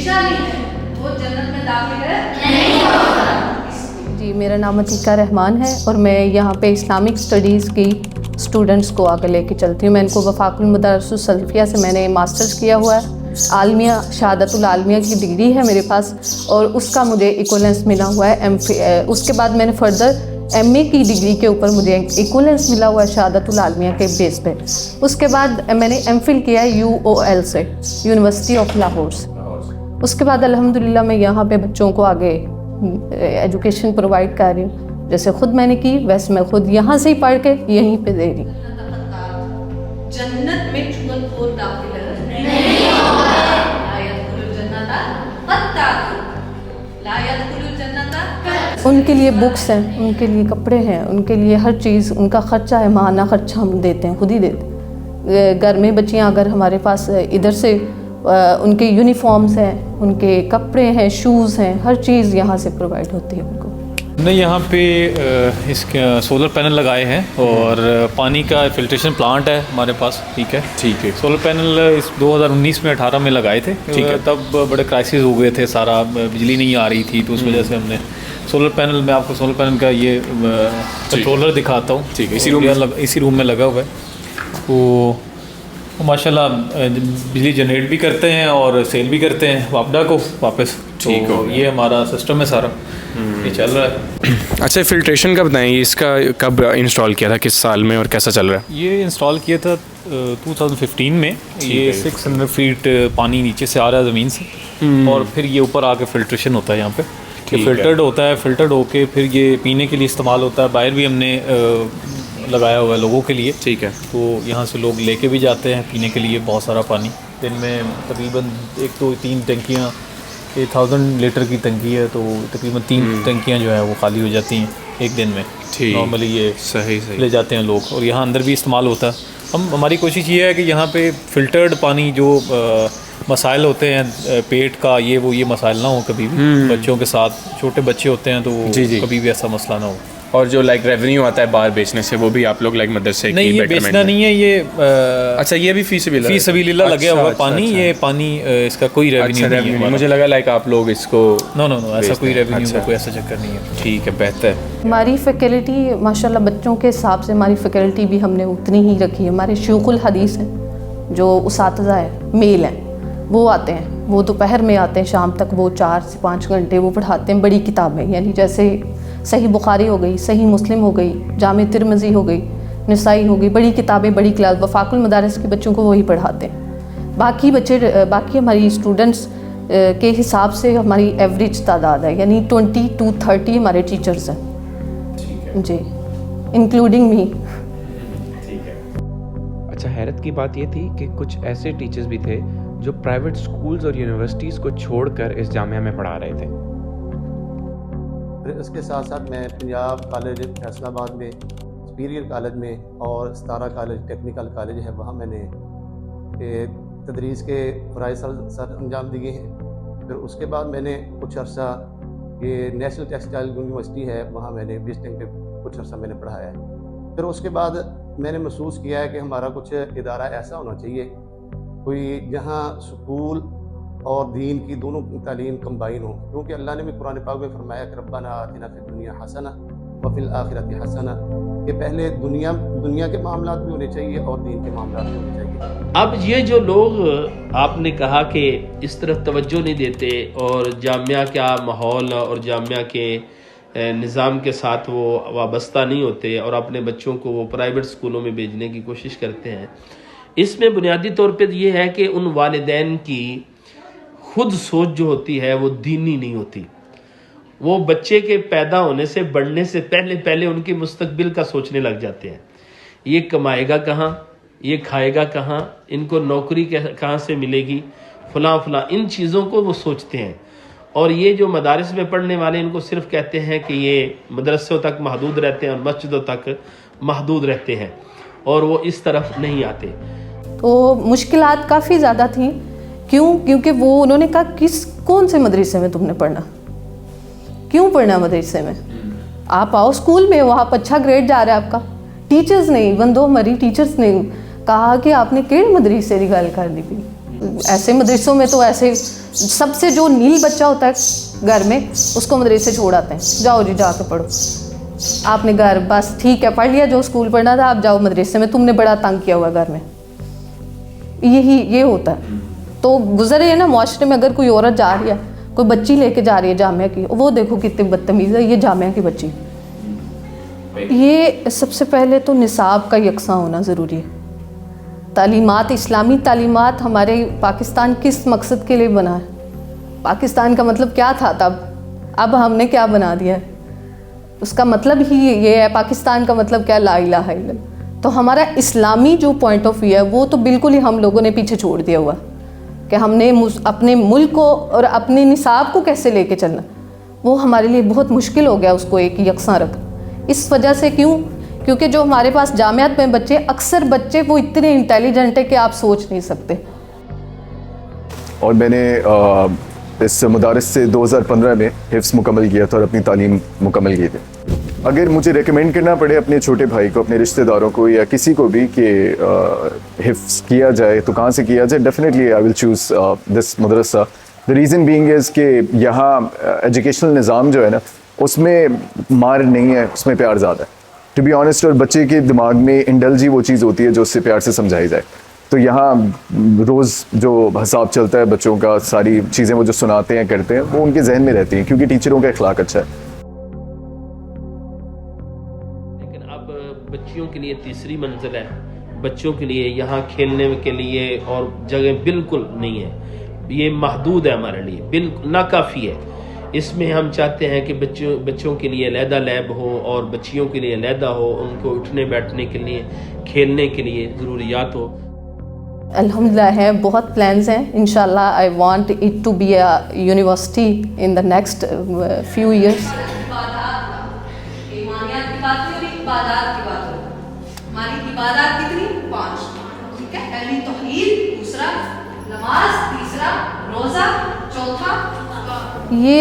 निशानी है वो जन्नत में दाखिल नहीं होगा। जी, मेरा नाम अतीका रहमान है और मैं यहाँ पे इस्लामिक स्टडीज़ की स्टूडेंट्स को आगे लेके चलती हूँ। मैं इनको वफाकुल मदारिस सल्फिया से मैंने मास्टर्स किया हुआ है। आलमिया शहादतुल आलमिया की डिग्री है मेरे पास और उसका मुझे इक्वलेंस मिला हुआ है। उसके बाद मैंने फर्दर एमए की डिग्री के ऊपर मुझे इक्वलेंस मिला हुआ है शहादतुल आलमिया के बेस पे। उसके बाद मैंने एमफिल किया है UOL से, यूनिवर्सिटी ऑफ लाहौर से। उसके बाद अल्हम्दुलिल्लाह मैं यहाँ पे बच्चों को आगे एजुकेशन प्रोवाइड कर रही हूँ। जैसे ख़ुद मैंने की वैसे मैं ख़ुद यहाँ से ही पढ़ के यहीं पे दे रही हूँ। जन्नत में चुगलखोर दाखिल नहीं होगा। उनके लिए बुक्स हैं, उनके लिए कपड़े हैं, उनके लिए हर चीज़, उनका ख़र्चा है, माहाना ख़र्चा हम देते हैं, खुद ही देते हैं। घर में बच्चियाँ अगर हमारे पास इधर से उनके यूनिफॉर्म्स हैं, उनके कपड़े हैं, शूज़ हैं, हर चीज़ यहाँ से प्रोवाइड होती है उनको। हमने यहाँ पे इसके सोलर पैनल लगाए हैं और पानी का फिल्ट्रेशन प्लांट है हमारे पास। ठीक है। सोलर पैनल इस 2019 में 18 में लगाए थे। ठीक है। तब बड़े क्राइसिस हो गए थे, सारा बिजली नहीं आ रही थी, तो उस वजह से हमने सोलर पैनल, मैं आपको सोलर पैनल का ये कंट्रोलर दिखाता हूँ। ठीक है। इसी रूम में लगा हुआ है। तो माशाल्लाह बिजली जनरेट भी करते हैं और सेल भी करते हैं वापडा को वापस। ठीक हो, ये हमारा सिस्टम है सारा, ये चल रहा है। अच्छा, फिल्ट्रेशन का बताएं, इसका कब इंस्टॉल किया था, किस साल में और कैसा चल रहा है? ये इंस्टॉल किया था 2015 में। ये 600 फीट पानी नीचे से आ रहा है ज़मीन से और फिर ये ऊपर आके फिल्ट्रेशन होता है यहाँ पे। ये फिल्टर्ड होता है, फिल्टर्ड होके फिर ये पीने के लिए इस्तेमाल होता है। बाहर भी हमने लगाया हुआ है लोगों के लिए। ठीक है। तो यहाँ से लोग लेके भी जाते हैं पीने के लिए बहुत सारा पानी। दिन में तकरीबन 1 2 3 टंकियाँ, 1000 लीटर की टंकी है, तो तकरीबन 3 टंकियाँ जो है वो खाली हो जाती हैं एक दिन में। नॉर्मली ये सही ले जाते हैं लोग और यहाँ अंदर भी इस्तेमाल होता है। हमारी कोशिश ये है कि यहाँ पे फ़िल्टर्ड पानी जो मसाइल होते हैं पेट का, ये मसाइल ना हो कभी भी। बच्चों के साथ, छोटे बच्चे होते हैं तो कभी भी ऐसा मसला ना हो। और जो लाइक रेवेन्यू आता है बाहर बेचने से, वो भी आप लोग लाइक मदरसे नहीं, ये बेचना नहीं है, ये अच्छा, ये भी फी सबिलिल्लाह लगे हुआ पानी। ये पानी इसका कोई रेवेन्यू नहीं है। मुझे लगा लाइक आप लोग इसको नो ऐसा कोई रेवेन्यू का कोई ऐसा चक्कर नहीं है। ठीक है, बेहतर। हमारी फैकल्टी माशाल्लाह बच्चों के हिसाब से हमारी फैकल्टी भी हमने उतनी ही रखी है। हमारे शयूखुल हदीस हैं जो उसातिज़ा है, मेल हैं, वो आते हैं, वो दोपहर में आते हैं, शाम तक वो 4 से 5 घंटे वो पढ़ाते हैं बड़ी किताबें, यानी जैसे सही बुखारी हो गई, सही मुस्लिम हो गई, जामे तिरमिज़ी हो गई, निसाई हो गई, बड़ी किताबें, बड़ी क्लास। वफाकुल मदारिस के बच्चों को वही पढ़ाते हैं। बाकी हमारी स्टूडेंट्स के हिसाब से हमारी एवरेज तादाद है, यानी 20 to 30 हमारे टीचर्स हैं जी, इंक्लूडिंग मी। अच्छा, हैरत की बात ये थी कि कुछ ऐसे टीचर्स भी थे जो प्राइवेट स्कूल्स और यूनिवर्सिटीज़ को छोड़कर इस जामिया में पढ़ा रहे थे। फिर इसके साथ साथ मैं पंजाब कॉलेज फैसलाबाद में, सुपीरियर कॉलेज में और सतारा कॉलेज टेक्निकल कॉलेज है, वहाँ मैंने तदरीस के फ़राइज़ सर अंजाम दिए हैं। फिर उसके बाद मैंने कुछ अर्सा ये नेशनल टेक्सटाइल यूनिवर्सिटी है, वहाँ मैंने विजिटिंग पे कुछ अर्सा मैंने पढ़ाया है। फिर उसके बाद मैंने महसूस किया है कि हमारा कुछ इदारा ऐसा होना चाहिए कोई जहाँ स्कूल और दीन की दोनों तालीम कंबाइन हो, क्योंकि अल्लाह ने भी कुरान पाक में फरमाया कि रब्बना आतिना फिद दुनिया हसना व फिल आखिरति हसना, कि पहले दुनिया के मामलात भी होने चाहिए और दीन के मामलात भी होने चाहिए। अब ये जो लोग आपने कहा कि इस तरफ तवज्जो नहीं देते और जामिया का माहौल और जामिया के निज़ाम के साथ वो वाबस्ता नहीं होते और अपने बच्चों को वो प्राइवेट स्कूलों में भेजने की कोशिश करते हैं, इसमें बुनियादी तौर पे ये है कि उन वालिदैन की खुद सोच जो होती है वो दीनी नहीं होती। वो बच्चे के पैदा होने से, बढ़ने से पहले उनकी मुस्तकबिल का सोचने लग जाते हैं। ये कमाएगा कहाँ, ये खाएगा कहाँ, इनको नौकरी कहाँ से मिलेगी, फलां इन चीज़ों को वो सोचते हैं। और ये जो मदारिस में पढ़ने वाले, इनको सिर्फ कहते हैं कि ये मदरसों तक महदूद रहते हैं और मस्जिदों तक महदूद रहते हैं और वो इस तरफ नहीं आते। तो मुश्किलात काफ़ी ज़्यादा थी। क्यों? क्योंकि वो उन्होंने कहा कौन से मदरसे में तुमने पढ़ना, क्यों पढ़ना मदरसे में, आप आओ स्कूल में, वहाँ पर अच्छा ग्रेड जा रहा है आपका। टीचर्स ने, इवन दो हमारी टीचर्स ने कहा कि आपने केड़े मदरसे की गल कर दी पी, ऐसे मदरसों में तो ऐसे सबसे जो नील बच्चा होता है घर में उसको मदरसे छोड़ आते हैं, जाओ जी जाके पढ़ो, आपने घर बस ठीक है पढ़ लिया जो स्कूल पढ़ना था, आप जाओ मदरसे में, तुमने बड़ा तंग किया हुआ घर में। ये होता है। तो गुजरे है ना माशरे में, अगर कोई औरत जा रही है, कोई बच्ची लेके जा रही है जामिया की, वो देखो कितनी बदतमीज़ है, ये जामिया की बच्ची। ये सबसे पहले तो निसाब का यकसा होना ज़रूरी है। तालीमात, इस्लामी तालीमात हमारे पाकिस्तान किस मकसद के लिए बना है? पाकिस्तान का मतलब क्या था तब, अब हमने क्या बना दिया है? उसका मतलब ही ये है, पाकिस्तान का मतलब क्या, ला इलाहा इल्लल्लाह। तो हमारा इस्लामी जो पॉइंट ऑफ व्यू है वो तो बिल्कुल ही हम लोगों ने पीछे छोड़ दिया हुआ कि हमने अपने मुल्क को और अपने निसाब को कैसे लेके चलना, वो हमारे लिए बहुत मुश्किल हो गया उसको एक यकसा रखना। इस वजह से क्योंकि जो हमारे पास जामियात में बच्चे, अक्सर बच्चे वो इतने इंटेलिजेंट है कि आप सोच नहीं सकते। और मैंने इस मदारस से 2015 में हिफ्ज़ मुकम्मल किया था और अपनी तालीम मुकम्मल की थी। अगर मुझे रेकमेंड करना पड़े अपने छोटे भाई को, अपने रिश्तेदारों को या किसी को भी कि हिफ्ज़ किया जाए तो कहाँ से किया जाए, definitely I will choose this Madrasa. The reason being is कि यहाँ एजुकेशनल निज़ाम जो है ना उसमें मार नहीं है, उसमें प्यार ज़्यादा है टू बी ऑनेस्ट। और बच्चे के दिमाग में इंडल्ज ही वो चीज़ होती है जो उससे प्यार से समझाई जाए। तो यहाँ रोज़ जो हिसाब चलता है बच्चों का, सारी चीज़ें वो जो सुनाते हैं करते हैं वो उनके जहन में रहती हैं क्योंकि टीचरों का अखलाक अच्छा है। लेकिन अब बच्चियों के लिए तीसरी मंजिल है, बच्चों के लिए यहाँ खेलने के लिए और जगह बिल्कुल नहीं है, ये महदूद है हमारे लिए, बिल्कुल नाकाफ़ी है। इसमें हम चाहते हैं कि बच्चों के लिए अलहदा लैब हो और बच्चियों के लिए अलहदा हो, उनको उठने बैठने के लिए, खेलने के लिए ज़रूरियात हो। अल्हम्दुलिल्लाह है, बहुत प्लान्स हैं। इंशाल्लाह I want it to be a university in the next few years. ईमानियात की बात हो रही, इबादत की बात हो रही। हमारी इबादत कितनी? 5, ठीक है। पहली तौहीद, दूसरा नमाज, तीसरा रोज़ा, चौथा ये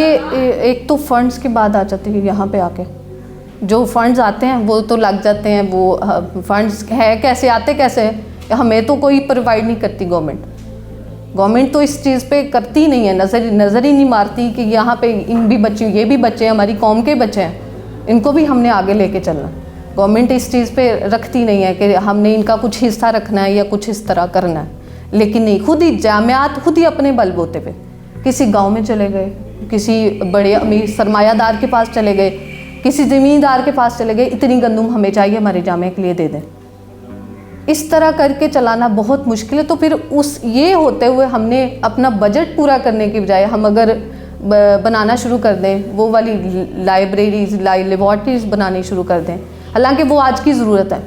एक तो फंड्स की बात आ जाती है यहाँ पे आके। जो फंड्स आते हैं वो तो लग जाते हैं, वो फंड्स है कैसे आते कैसे हैं, हमें तो कोई प्रोवाइड नहीं करती गवर्नमेंट तो इस चीज़ पे करती नहीं है, नज़र ही नहीं मारती कि यहाँ पे इन भी बच्चे, ये भी बच्चे हमारी कौम के बच्चे हैं, इनको भी हमने आगे लेके चलना। गवर्नमेंट इस चीज़ पे रखती नहीं है कि हमने इनका कुछ हिस्सा रखना है या कुछ इस तरह करना है। लेकिन नहीं, खुद ही जामियात खुद ही अपने बलबूते पे किसी गाँव में चले गए, किसी बड़े अमीर सरमायादार के पास चले गए, किसी ज़मींदार के पास चले गए, इतनी गंदुम हमें चाहिए हमारे जामिया के लिए दे दें। इस तरह करके चलाना बहुत मुश्किल है। तो फिर ये होते हुए हमने अपना बजट पूरा करने की बजाय हम अगर बनाना शुरू कर दें, वो वाली लाइब्रेरीज़, लेबॉर्ट्रीज़ बनानी शुरू कर दें, हालांकि वो आज की ज़रूरत है,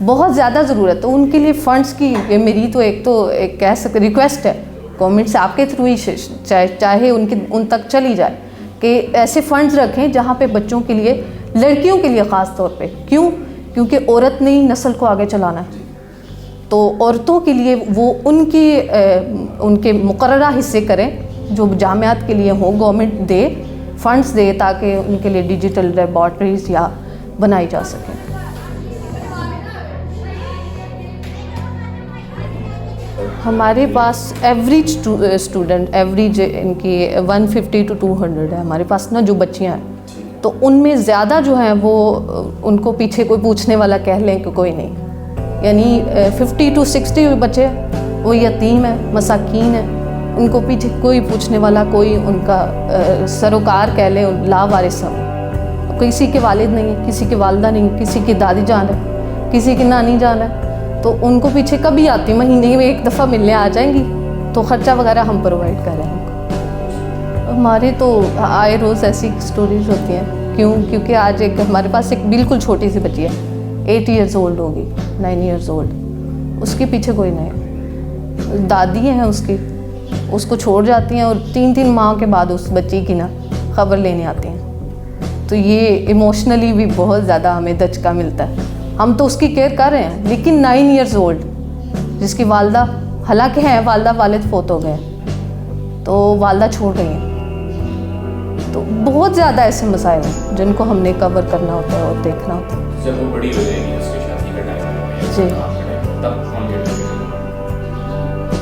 बहुत ज़्यादा ज़रूरत है। तो उनके लिए फ़ंड्स की मेरी तो एक कह सकते रिक्वेस्ट है गवर्नमेंट से, आपके थ्रू ही चाहे उन तक चली जाए कि ऐसे फंड्स रखें जहाँ पे बच्चों के लिए, लड़कियों के लिए ख़ास तौर पे। क्योंकि औरत ने ही नस्ल को आगे चलाना है। तो औरतों के लिए वो उनके मुकर्ररा हिस्से करें जो जामियात के लिए हो, गवर्नमेंट दे, फंड्स दे ताकि उनके लिए डिजिटल लेबॉर्ट्रीज़ या बनाई जा सकें। हमारे पास एवरेज स्टूडेंट इनकी 150 to 200 है हमारे पास ना जो बच्चियां हैं। तो उनमें ज़्यादा जो हैं वो उनको पीछे कोई पूछने वाला कह लें कि कोई नहीं, यानी 50 to 60 बच्चे वो यतीम है, मसाकीन है, उनको पीछे कोई पूछने वाला, कोई उनका सरोकार कह लें, लावारिस है। किसी के वालिद नहीं है, किसी की वालदा नहीं, किसी की दादी जान है, किसी की नानी जान है। तो उनको पीछे कभी आती, महीने में एक दफ़ा मिलने आ जाएंगी, तो ख़र्चा वगैरह हम प्रोवाइड कर रहे हैं उनको। हमारे तो आए रोज़ ऐसी स्टोरीज होती हैं। क्योंकि आज एक हमारे पास एक बिल्कुल छोटी सी बच्ची है, 8 years old होगी, 9 years old, उसके पीछे कोई नहीं है, दादी हैं उसको छोड़ जाती हैं और 3 माह के बाद उस बच्ची की ना ख़बर लेने आती हैं। तो ये इमोशनली भी बहुत ज़्यादा हमें दचका मिलता है। हम तो उसकी केयर कर रहे हैं, लेकिन 9 years old जिसकी वालदा, हालांकि हैं वालदा, वालिद फोत हो गए, तो वालदा छोड़ गई हैं। तो बहुत ज़्यादा ऐसे मसाइल हैं जिनको हमने कवर करना होता है और देखना होता है। जब वो बड़ी हो जाएगी, उसकी शादी का टाइम जी, तब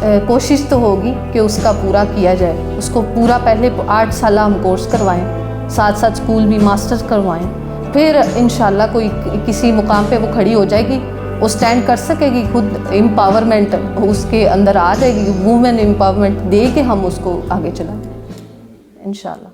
कोशिश तो होगी कि उसका पूरा किया जाए। उसको पूरा पहले 8 साल हम कोर्स करवाएं, साथ साथ स्कूल भी मास्टर्स करवाएं, फिर इंशाल्लाह कोई किसी मुकाम पे वो खड़ी हो जाएगी, वो स्टैंड कर सकेगी, खुद एम्पावरमेंट उसके अंदर आ जाएगी, वुमेन एम्पावरमेंट दे के हम उसको आगे चलाएं इंशाल्लाह।